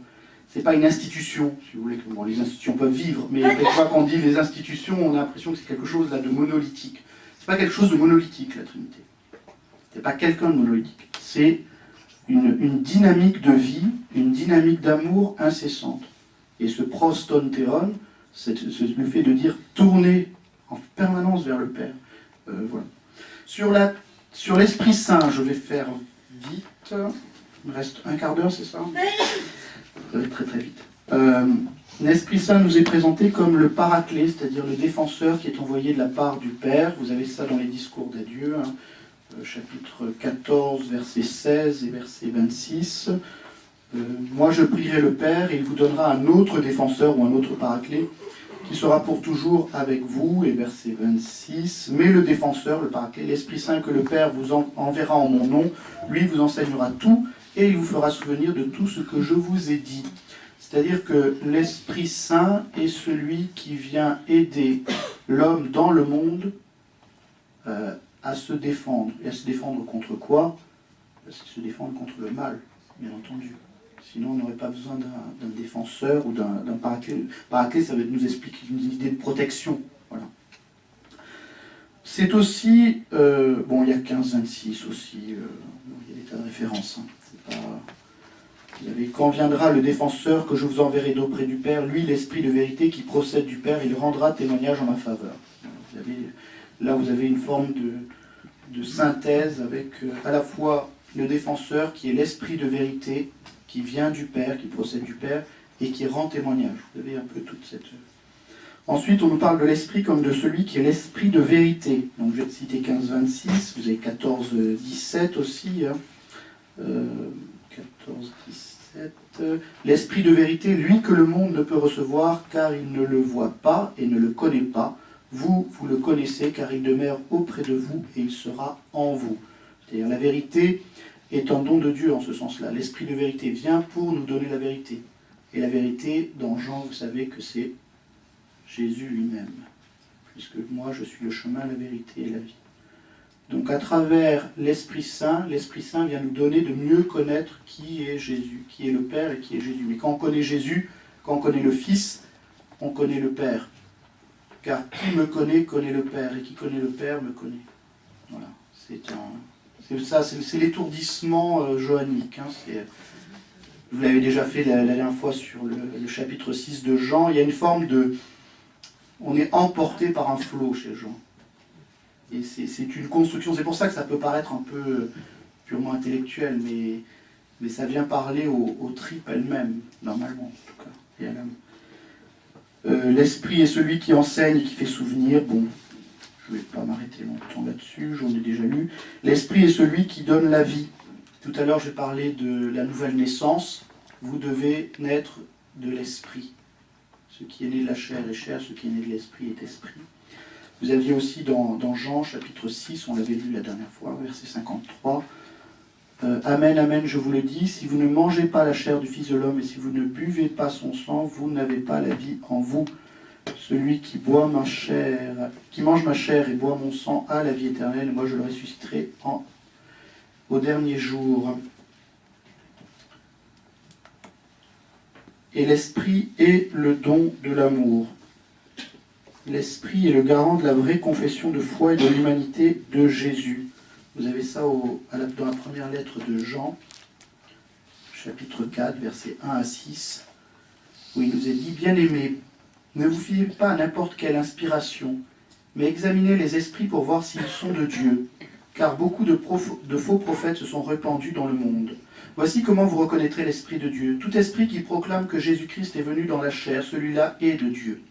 une institution, si vous voulez. Bon, les institutions peuvent vivre, mais quelquefois quand on dit les institutions, on a l'impression que c'est quelque chose là de monolithique. C'est pas quelque chose de monolithique, la Trinité. C'est pas quelqu'un de monolithique. C'est une dynamique de vie, une dynamique d'amour incessante. Et ce prostonteon, c'est le fait de dire tourner en permanence vers le Père. Voilà. Sur l'Esprit Saint, je vais faire vite. Il me reste un quart d'heure, c'est ça ? Ça va être très très vite. L'Esprit Saint nous est présenté comme le paraclet, c'est-à-dire le défenseur qui est envoyé de la part du Père. Vous avez ça dans les discours d'adieu, chapitre 14, verset 16 et verset 26. Moi je prierai le Père et il vous donnera un autre défenseur ou un autre paraclet qui sera pour toujours avec vous, et verset 26. Mais le défenseur, le paraclet, l'Esprit Saint que le Père vous enverra en mon nom, lui vous enseignera tout et il vous fera souvenir de tout ce que je vous ai dit. C'est-à-dire que l'Esprit Saint est celui qui vient aider l'homme dans le monde à se défendre. Et à se défendre contre quoi ? Se défendre contre le mal, bien entendu. Sinon, on n'aurait pas besoin d'un défenseur ou d'un paraclet. Paraclet, ça va nous expliquer une idée de protection. Voilà. C'est aussi... il y a 15-26 aussi. Il y a des tas de références. Vous avez, quand viendra le défenseur que je vous enverrai d'auprès du Père, lui, l'Esprit de vérité qui procède du Père, il rendra témoignage en ma faveur. Vous avez une forme de synthèse avec à la fois le défenseur qui est l'Esprit de vérité, qui vient du Père, qui procède du Père, et qui rend témoignage. Vous avez un peu toute cette... Ensuite, on nous parle de l'Esprit comme de celui qui est l'Esprit de vérité. Donc je vais citer 15-26, vous avez 14-17 aussi. 14-17. L'Esprit de vérité, lui que le monde ne peut recevoir, car il ne le voit pas et ne le connaît pas. Vous le connaissez, car il demeure auprès de vous et il sera en vous. C'est-à-dire la vérité est un don de Dieu en ce sens-là. L'Esprit de vérité vient pour nous donner la vérité. Et la vérité, dans Jean, vous savez que c'est Jésus lui-même. Puisque moi, je suis le chemin, la vérité et la vie. Donc à travers l'Esprit Saint vient nous donner de mieux connaître qui est Jésus, qui est le Père et qui est Jésus. Mais quand on connaît Jésus, quand on connaît le Fils, on connaît le Père. Car qui me connaît, connaît le Père, et qui connaît le Père, me connaît. Voilà, c'est l'étourdissement johannique. Vous l'avez déjà fait la dernière fois sur le chapitre 6 de Jean. Il y a une forme de... On est emporté par un flot chez Jean. Et c'est une construction, c'est pour ça que ça peut paraître un peu purement intellectuel, mais ça vient parler aux tripes elles-mêmes, normalement en tout cas, et à l'âme. L'esprit est celui qui enseigne et qui fait souvenir. Bon, Je ne vais pas m'arrêter longtemps là-dessus, j'en ai déjà lu. L'esprit est celui qui donne la vie. Tout à l'heure, j'ai parlé de la nouvelle naissance. Vous devez naître de l'esprit. Ce qui est né de la chair est chair, ce qui est né de l'esprit est esprit. Vous aviez aussi dans Jean, chapitre 6, on l'avait lu la dernière fois, verset 53, Amen, amen, je vous le dis, si vous ne mangez pas la chair du Fils de l'homme et si vous ne buvez pas son sang, vous n'avez pas la vie en vous. Celui qui mange ma chair et boit mon sang a la vie éternelle, et moi je le ressusciterai au dernier jour. Et l'esprit est le don de l'amour. L'esprit est le garant de la vraie confession de foi et de l'humanité de Jésus. Vous avez ça dans la première lettre de Jean, chapitre 4, versets 1 à 6, où il nous est dit « Bien-aimés, ne vous fiez pas à n'importe quelle inspiration, mais examinez les esprits pour voir s'ils sont de Dieu, car beaucoup de faux prophètes se sont répandus dans le monde. Voici comment vous reconnaîtrez l'Esprit de Dieu. Tout esprit qui proclame que Jésus-Christ est venu dans la chair, celui-là est de Dieu.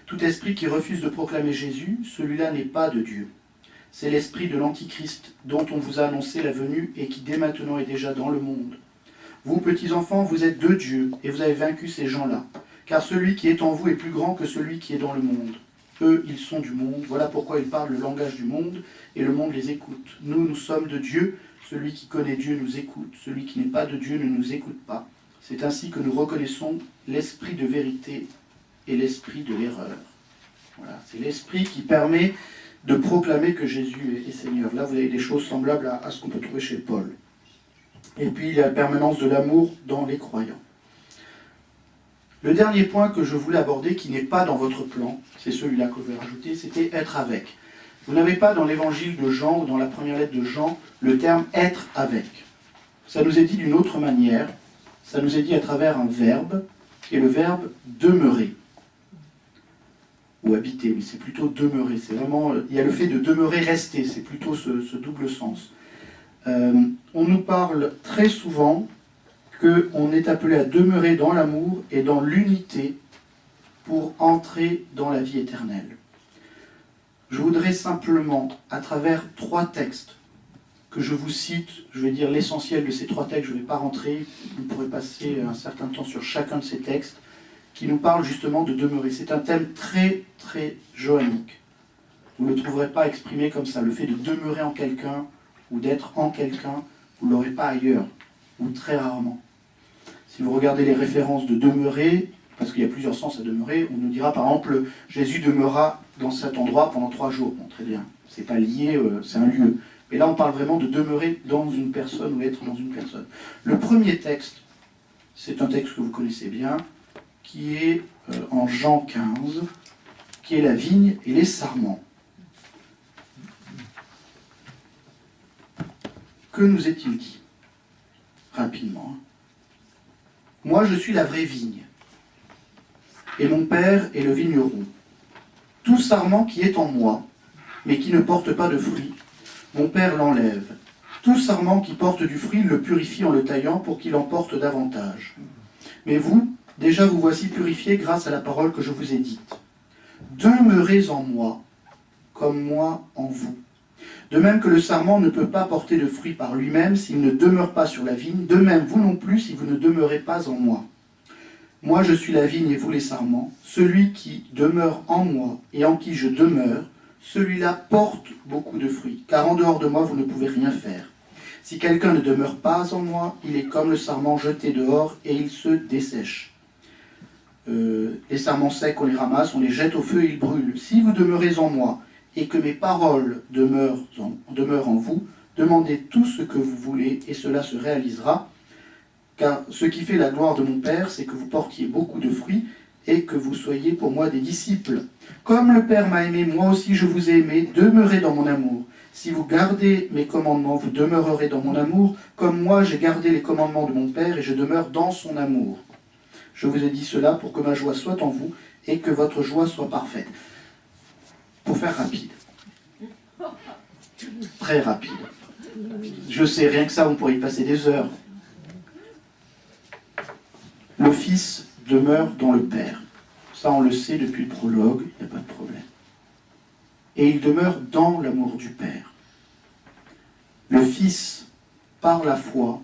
Tout esprit qui refuse de proclamer Jésus, celui-là n'est pas de Dieu. C'est l'esprit de l'Antichrist, dont on vous a annoncé la venue et qui dès maintenant est déjà dans le monde. Vous, petits enfants, vous êtes de Dieu, et vous avez vaincu ces gens-là. Car celui qui est en vous est plus grand que celui qui est dans le monde. Eux, ils sont du monde, voilà pourquoi ils parlent le langage du monde, et le monde les écoute. Nous, nous sommes de Dieu, celui qui connaît Dieu nous écoute, celui qui n'est pas de Dieu ne nous écoute pas. C'est ainsi que nous reconnaissons l'esprit de vérité et l'esprit de l'erreur. Voilà, c'est l'esprit qui permet de proclamer que Jésus est Seigneur. Là, vous avez des choses semblables à ce qu'on peut trouver chez Paul. Et puis, il y a la permanence de l'amour dans les croyants. Le dernier point que je voulais aborder, qui n'est pas dans votre plan, c'est celui-là que je vais rajouter, c'était être avec. Vous n'avez pas dans l'évangile de Jean, ou dans la première lettre de Jean, le terme être avec. Ça nous est dit d'une autre manière, ça nous est dit à travers un verbe, qui est le verbe demeurer. Ou habiter, mais c'est plutôt demeurer. C'est vraiment, il y a le fait de demeurer, rester, c'est plutôt ce double sens. On nous parle très souvent qu'on est appelé à demeurer dans l'amour et dans l'unité pour entrer dans la vie éternelle. Je voudrais simplement, à travers 3 textes, que je vous cite, je vais dire l'essentiel de ces 3 textes, je ne vais pas rentrer, vous pourrez passer un certain temps sur chacun de ces textes, qui nous parle justement de demeurer. C'est un thème très, très johannique. Vous ne le trouverez pas exprimé comme ça. Le fait de demeurer en quelqu'un, ou d'être en quelqu'un, vous ne l'aurez pas ailleurs, ou très rarement. Si vous regardez les références de demeurer, parce qu'il y a plusieurs sens à demeurer, on nous dira par exemple, Jésus demeura dans cet endroit pendant 3 jours. Bon, très bien, c'est pas lié, c'est un lieu. Mais là, on parle vraiment de demeurer dans une personne, ou être dans une personne. Le premier texte, c'est un texte que vous connaissez bien, qui est en Jean 15, qui est la vigne et les sarments. Que nous est-il dit? Rapidement. Moi, je suis la vraie vigne, et mon Père est le vigneron. Tout sarment qui est en moi, mais qui ne porte pas de fruit, mon Père l'enlève. Tout sarment qui porte du fruit, il le purifie en le taillant pour qu'il en porte davantage. Mais vous, déjà vous voici purifiés grâce à la parole que je vous ai dite. Demeurez en moi, comme moi en vous. De même que le sarment ne peut pas porter de fruit par lui-même s'il ne demeure pas sur la vigne, de même vous non plus si vous ne demeurez pas en moi. Moi je suis la vigne et vous les sarments. Celui qui demeure en moi et en qui je demeure, celui-là porte beaucoup de fruits, car en dehors de moi vous ne pouvez rien faire. Si quelqu'un ne demeure pas en moi, il est comme le sarment jeté dehors et il se dessèche. Les sarments secs, on les ramasse, on les jette au feu et ils brûlent. Si vous demeurez en moi et que mes paroles demeurent en vous, demandez tout ce que vous voulez et cela se réalisera. Car ce qui fait la gloire de mon Père, c'est que vous portiez beaucoup de fruits et que vous soyez pour moi des disciples. Comme le Père m'a aimé, moi aussi je vous ai aimé, demeurez dans mon amour. Si vous gardez mes commandements, vous demeurerez dans mon amour, comme moi j'ai gardé les commandements de mon Père et je demeure dans son amour. Je vous ai dit cela pour que ma joie soit en vous et que votre joie soit parfaite. Pour faire rapide. Très rapide. Je sais, rien que ça, on pourrait y passer des heures. Le Fils demeure dans le Père. Ça, on le sait depuis le prologue, il n'y a pas de problème. et il demeure dans l'amour du Père. Le Fils, par la foi,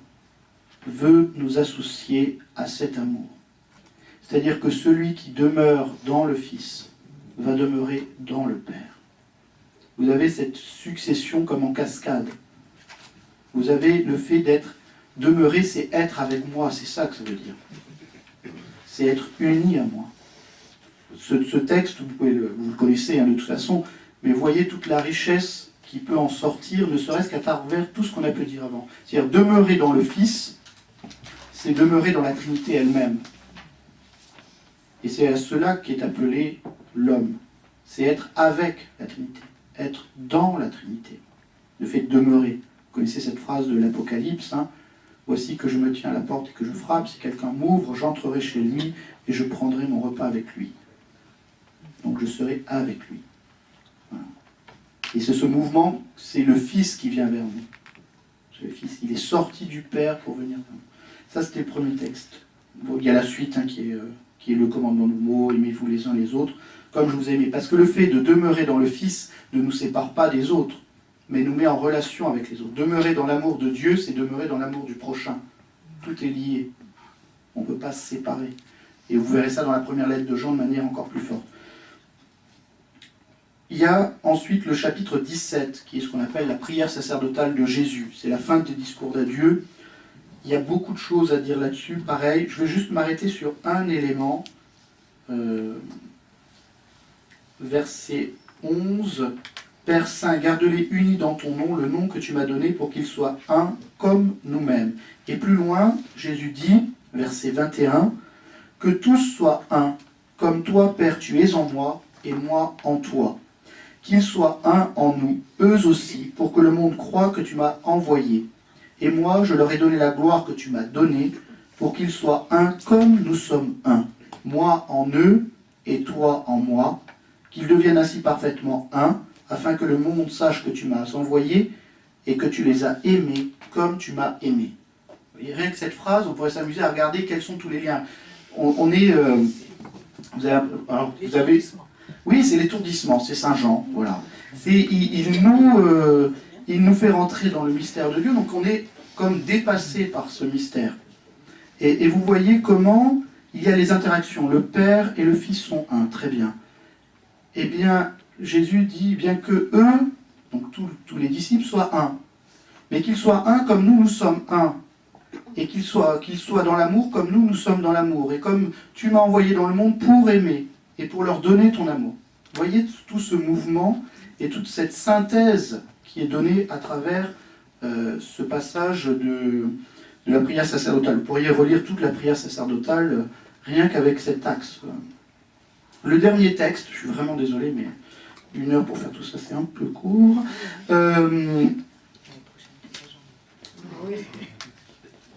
veut nous associer à cet amour. C'est-à-dire que celui qui demeure dans le Fils va demeurer dans le Père. Vous avez cette succession comme en cascade. Vous avez le fait d'être, demeurer, c'est être avec moi, c'est ça que ça veut dire. C'est être uni à moi. Ce texte, vous le connaissez de toute façon, mais voyez toute la richesse qui peut en sortir, ne serait-ce qu'à travers tout ce qu'on a pu dire avant. C'est-à-dire demeurer dans le Fils, c'est demeurer dans la Trinité elle-même. Et c'est à cela qu'est appelé l'homme. C'est être avec la Trinité, être dans la Trinité. Le fait de demeurer. Vous connaissez cette phrase de l'Apocalypse, hein, voici que je me tiens à la porte et que je frappe, si quelqu'un m'ouvre, j'entrerai chez lui et je prendrai mon repas avec lui. Donc je serai avec lui. Voilà. Et c'est ce mouvement, c'est le Fils qui vient vers nous. C'est le Fils, il est sorti du Père pour venir vers nous. Ça, c'était le premier texte. Bon, il y a la suite hein, qui est le commandement nouveau, aimez-vous les uns les autres, comme je vous ai aimé. Parce que le fait de demeurer dans le Fils ne nous sépare pas des autres, mais nous met en relation avec les autres. Demeurer dans l'amour de Dieu, c'est demeurer dans l'amour du prochain. Tout est lié. On ne peut pas se séparer. Et vous verrez ça dans la première lettre de Jean de manière encore plus forte. Il y a ensuite le chapitre 17, qui est ce qu'on appelle la prière sacerdotale de Jésus. C'est la fin des discours d'adieu. Il y a beaucoup de choses à dire là-dessus. Pareil, je vais juste m'arrêter sur un élément. Verset 11. Père Saint, garde-les unis dans ton nom, le nom que tu m'as donné pour qu'ils soient un comme nous-mêmes. Et plus loin, Jésus dit, verset 21, que tous soient un, comme toi, Père, tu es en moi et moi en toi. Qu'ils soient un en nous, eux aussi, pour que le monde croie que tu m'as envoyé. Et moi, je leur ai donné la gloire que tu m'as donnée, pour qu'ils soient un comme nous sommes un. Moi en eux et toi en moi, qu'ils deviennent ainsi parfaitement un, afin que le monde sache que tu m'as envoyé et que tu les as aimés comme tu m'as aimé. Et rien que cette phrase, on pourrait s'amuser à regarder quels sont tous les liens. On est... vous avez... Oui, c'est l'étourdissement, c'est Saint Jean, voilà. Il nous fait rentrer dans le mystère de Dieu, donc on est comme dépassé par ce mystère. Et vous voyez comment il y a les interactions. Le Père et le Fils sont un, très bien. Eh bien, Jésus dit bien que eux, donc tous les disciples, soient un. Mais qu'ils soient un comme nous sommes un. Et qu'ils soient dans l'amour comme nous sommes dans l'amour. Et comme tu m'as envoyé dans le monde pour aimer et pour leur donner ton amour. Vous voyez tout ce mouvement et toute cette synthèse qui est donnée à travers ce passage de la prière sacerdotale. Vous pourriez relire toute la prière sacerdotale rien qu'avec cet axe. Le dernier texte, je suis vraiment désolé, mais 1 heure pour faire tout ça, c'est un peu court.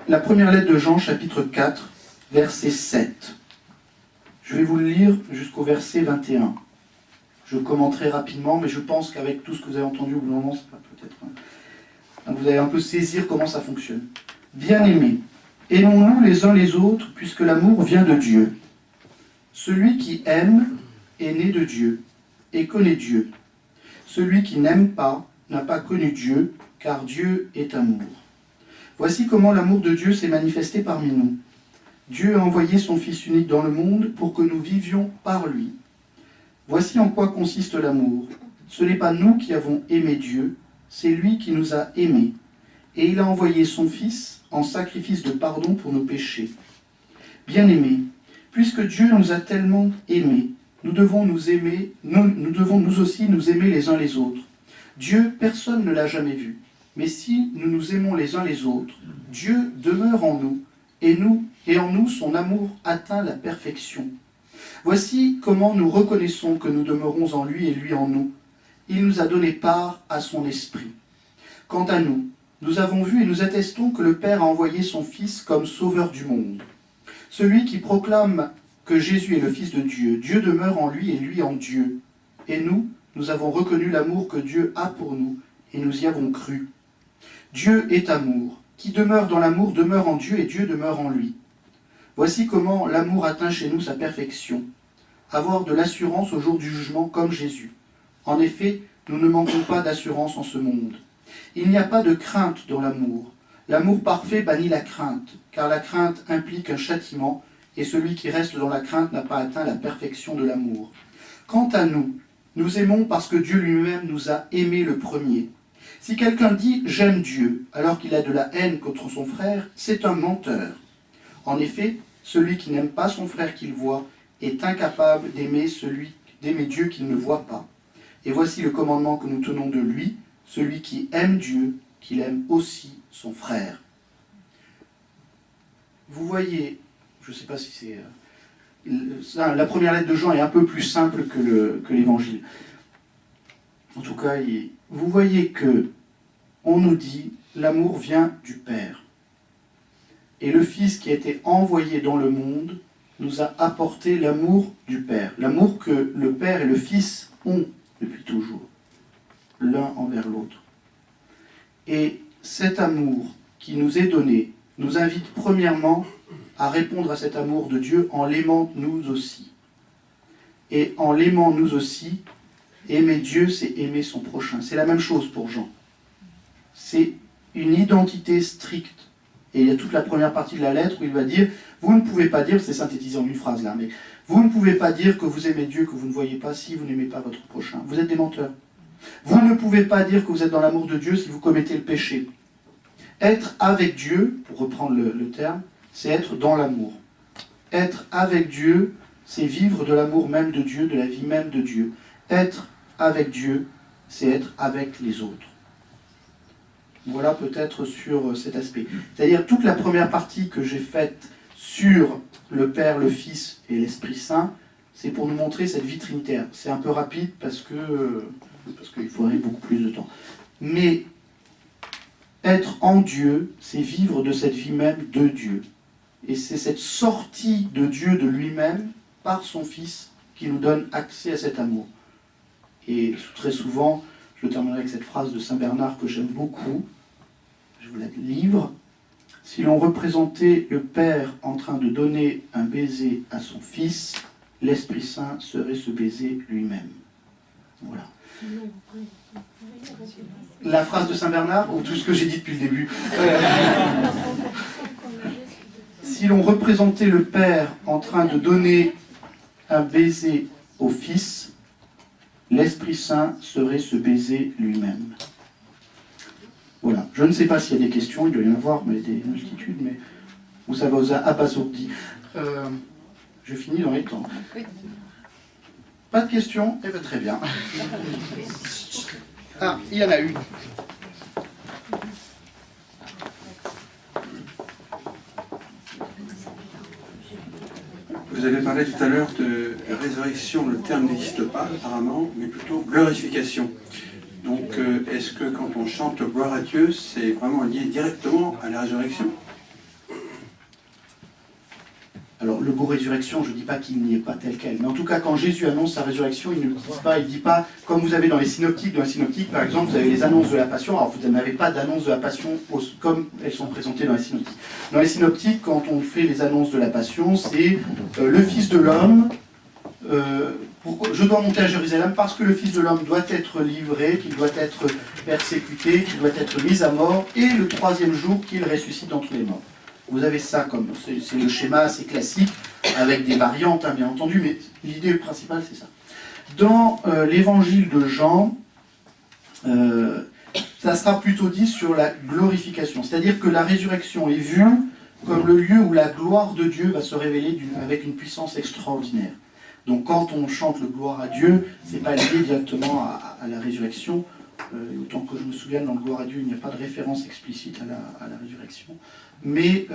La première lettre de Jean, chapitre 4, verset 7. Je vais vous le lire jusqu'au verset 21. Je commenterai rapidement, mais je pense qu'avec tout ce que vous avez entendu au bout d'un moment, ça va peut-être... Donc vous allez un peu saisir comment ça fonctionne. Bien-aimés, aimons-nous les uns les autres, puisque l'amour vient de Dieu. Celui qui aime est né de Dieu et connaît Dieu. Celui qui n'aime pas n'a pas connu Dieu, car Dieu est amour. Voici comment l'amour de Dieu s'est manifesté parmi nous. Dieu a envoyé son Fils unique dans le monde pour que nous vivions par lui. Voici en quoi consiste l'amour. Ce n'est pas nous qui avons aimé Dieu, c'est lui qui nous a aimés. Et il a envoyé son Fils en sacrifice de pardon pour nos péchés. Bien-aimés, puisque Dieu nous a tellement aimés, nous devons nous aussi nous aimer les uns les autres. Dieu, personne ne l'a jamais vu. Mais si nous nous aimons les uns les autres, Dieu demeure en nous, et en nous son amour atteint la perfection. Voici comment nous reconnaissons que nous demeurons en lui et lui en nous. Il nous a donné part à son esprit. Quant à nous, nous avons vu et nous attestons que le Père a envoyé son Fils comme sauveur du monde. Celui qui proclame que Jésus est le Fils de Dieu, Dieu demeure en lui et lui en Dieu. Et nous avons reconnu l'amour que Dieu a pour nous, et nous y avons cru. Dieu est amour. Qui demeure dans l'amour demeure en Dieu et Dieu demeure en lui. Voici comment l'amour atteint chez nous sa perfection. Avoir de l'assurance au jour du jugement comme Jésus. En effet, nous ne manquons pas d'assurance en ce monde. Il n'y a pas de crainte dans l'amour. L'amour parfait bannit la crainte, car la crainte implique un châtiment, et celui qui reste dans la crainte n'a pas atteint la perfection de l'amour. Quant à nous, nous aimons parce que Dieu lui-même nous a aimés le premier. Si quelqu'un dit « j'aime Dieu » alors qu'il a de la haine contre son frère, c'est un menteur. En effet, celui qui n'aime pas son frère qu'il voit est incapable d'aimer Dieu qu'il ne voit pas. Et voici le commandement que nous tenons de lui, celui qui aime Dieu, qu'il aime aussi son frère. Vous voyez, je ne sais pas si c'est... la première lettre de Jean est un peu plus simple que l'évangile. En tout cas, vous voyez que on nous dit l'amour vient du Père. Et le Fils qui a été envoyé dans le monde nous a apporté l'amour du Père. L'amour que le Père et le Fils ont depuis toujours, l'un envers l'autre. Et cet amour qui nous est donné nous invite premièrement à répondre à cet amour de Dieu en l'aimant nous aussi. Et en l'aimant nous aussi, aimer Dieu, c'est aimer son prochain. C'est la même chose pour Jean. C'est une identité stricte. Et il y a toute la première partie de la lettre où il va dire, vous ne pouvez pas dire, c'est synthétisé en une phrase là, mais vous ne pouvez pas dire que vous aimez Dieu, que vous ne voyez pas si vous n'aimez pas votre prochain. Vous êtes des menteurs. Vous ne pouvez pas dire que vous êtes dans l'amour de Dieu si vous commettez le péché. Être avec Dieu, pour reprendre le terme, c'est être dans l'amour. Être avec Dieu, c'est vivre de l'amour même de Dieu, de la vie même de Dieu. Être avec Dieu, c'est être avec les autres. Voilà peut-être sur cet aspect. C'est-à-dire toute la première partie que j'ai faite sur le Père, le Fils et l'Esprit Saint, c'est pour nous montrer cette vie trinitaire. C'est un peu rapide parce qu'il faudrait beaucoup plus de temps. Mais être en Dieu, c'est vivre de cette vie même de Dieu. Et c'est cette sortie de Dieu de lui-même par son Fils qui nous donne accès à cet amour. Et très souvent, je terminerai avec cette phrase de Saint Bernard que j'aime beaucoup. Je vous la livre. Si l'on représentait le Père en train de donner un baiser à son Fils, l'Esprit Saint serait ce baiser lui-même. Voilà. La phrase de Saint Bernard, ou tout ce que j'ai dit depuis le début. Si l'on représentait le Père en train de donner un baiser au Fils, l'Esprit Saint serait ce baiser lui-même. Voilà. Je ne sais pas s'il y a des questions, il doit y en avoir, mais des multitudes, mais ça vous a abasourdi. Je finis dans les temps. Pas de questions? Eh bien, très bien. Ah, il y en a une. Vous avez parlé tout à l'heure de résurrection, le terme n'existe pas apparemment, mais plutôt glorification. Donc est-ce que quand on chante gloire à Dieu, c'est vraiment lié directement à la résurrection? Alors le mot résurrection, je ne dis pas qu'il n'y est pas tel quel, mais en tout cas quand Jésus annonce sa résurrection, il ne dit pas, comme vous avez dans les synoptiques, par exemple, vous avez les annonces de la passion, alors vous n'avez pas d'annonce de la passion comme elles sont présentées dans les synoptiques. Dans les synoptiques, quand on fait les annonces de la passion, c'est le Fils de l'homme, je dois monter à Jérusalem parce que le Fils de l'homme doit être livré, qu'il doit être persécuté, qu'il doit être mis à mort, et le troisième jour qu'il ressuscite d'entre les morts. Vous avez ça comme, c'est le schéma assez classique, avec des variantes, hein, bien entendu, mais l'idée principale, c'est ça. Dans l'évangile de Jean, ça sera plutôt dit sur la glorification, c'est-à-dire que la résurrection est vue comme le lieu où la gloire de Dieu va se révéler avec une puissance extraordinaire. Donc quand on chante le gloire à Dieu, c'est pas lié directement à la résurrection. Autant que je me souvienne, dans le gloire à Dieu, il n'y a pas de référence explicite à la résurrection. Mais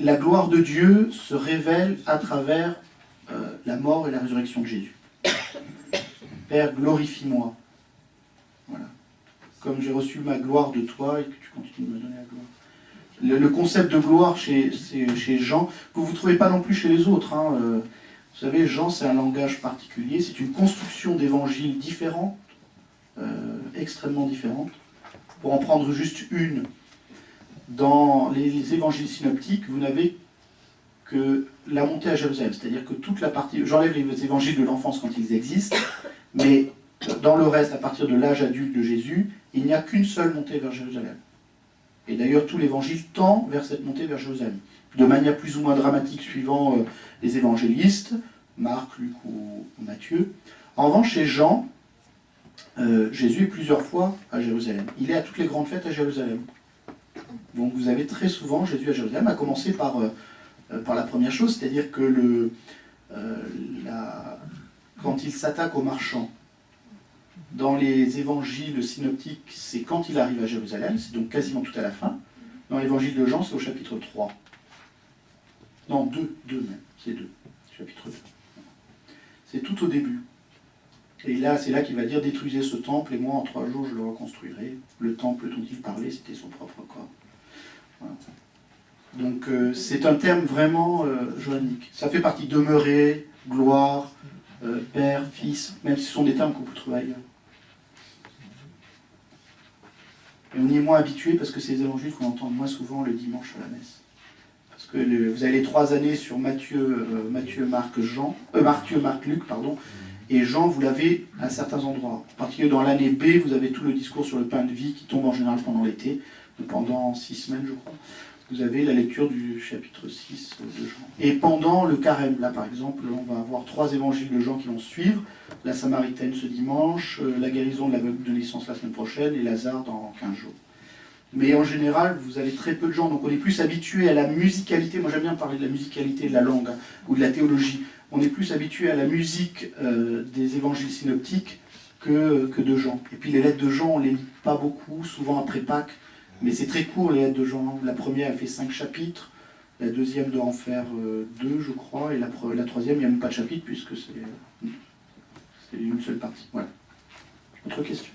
la gloire de Dieu se révèle à travers la mort et la résurrection de Jésus. Père, glorifie-moi. Voilà. Comme j'ai reçu ma gloire de toi et que tu continues de me donner la gloire. Le concept de gloire chez Jean, que vous ne trouvez pas non plus chez les autres. Hein, vous savez, Jean, c'est un langage particulier, c'est une construction d'évangiles différents, extrêmement différentes. Pour en prendre juste une, dans les évangiles synoptiques, vous n'avez que la montée à Jérusalem, c'est-à-dire que toute la partie, j'enlève les évangiles de l'enfance quand ils existent, mais Dans le reste, à partir de l'âge adulte de Jésus, il n'y a qu'une seule montée vers Jérusalem. Et d'ailleurs, tout l'évangile tend vers cette montée vers Jérusalem, de manière plus ou moins dramatique suivant les évangélistes, Marc, Luc ou Matthieu. En revanche, chez Jean, Jésus est plusieurs fois à Jérusalem. Il est à toutes les grandes fêtes à Jérusalem. Donc vous avez très souvent Jésus à Jérusalem, à commencer par la première chose, c'est-à-dire que quand il s'attaque aux marchands, dans les évangiles synoptiques, c'est quand il arrive à Jérusalem, c'est donc quasiment tout à la fin. Dans l'évangile de Jean, c'est au chapitre 3. Non, 2 même, c'est 2, chapitre 2. C'est tout au début. Et là, c'est là qu'il va dire « Détruisez ce temple, et moi, en 3 jours, je le reconstruirai. » Le temple dont il parlait, c'était son propre corps. Voilà. Donc, c'est un terme vraiment joannique. Ça fait partie demeurer, gloire, Père, Fils, même si ce sont des termes qu'on peut trouver ailleurs. Et on y est moins habitué parce que c'est des évangiles qu'on entend moins souvent le dimanche à la messe. Parce que vous avez les 3 années sur Matthieu, Marc, Luc, pardon, et Jean, vous l'avez à certains endroits. En particulier dans l'année B, vous avez tout le discours sur le pain de vie qui tombe en général pendant l'été, pendant 6 semaines, je crois. Vous avez la lecture du chapitre 6 de Jean. Et pendant le carême, là par exemple, on va avoir 3 évangiles de Jean qui vont suivre. La Samaritaine ce dimanche, la guérison de l'aveugle de naissance la semaine prochaine, et Lazare dans 15 jours. Mais en général, vous avez très peu de gens, donc on est plus habitué à la musicalité. Moi j'aime bien parler de la musicalité de la langue, hein, ou de la théologie. On est plus habitué à la musique des évangiles synoptiques que de Jean. Et puis les lettres de Jean, on les lit pas beaucoup, souvent après Pâques. Mais c'est très court, les lettres de Jean. La première, elle fait 5 chapitres. La deuxième doit en faire 2, je crois. Et la troisième, il n'y a même pas de chapitre, puisque c'est une seule partie. Voilà. Autre question ?